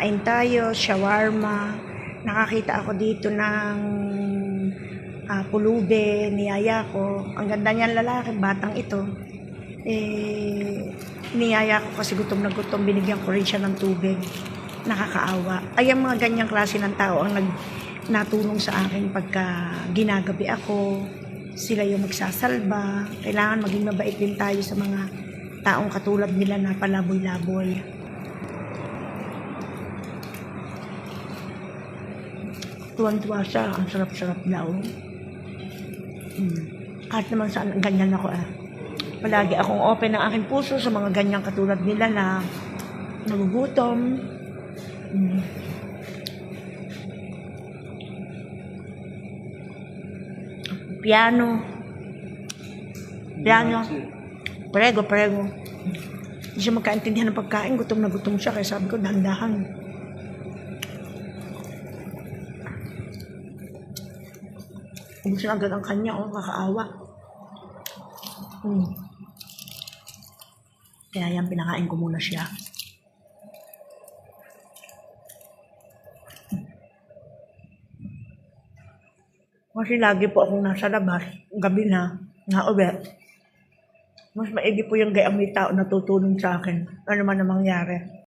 Kakain tayo, shawarma. Nakakita ako dito ng pulube, niyaya ko. Ang ganda niyan lalaki, batang ito. Niyaya ko kasi gutom na gutom, binigyan ko rin siya ng tubig. Nakakaawa. Ay, ang mga ganyang klase ng tao ang natulong sa akin pagka ginagabi ako. Sila yung magsasalba. Kailangan maging mabait din tayo sa mga taong katulad nila na palaboy-laboy. Tuwan-tuwa siya, ang sarap-sarap daw. Kahit naman saan, ganyan ako Palagi akong open ng aking puso sa mga ganyang katulad nila na nagugutom. Piano. Prego. Hindi siya magkaintindihan ng pagkain, gutom na gutom siya, kaya sabi ko, dahan-dahan. Ubus na agad ang kanya, kakaawa. Kaya yan, pinakain ko muna siya. Kasi lagi po akong nasa labas, gabi na, nauwi. Mas maigi po yung gayang may tao na tutulong sa akin. Ano man ang mangyari.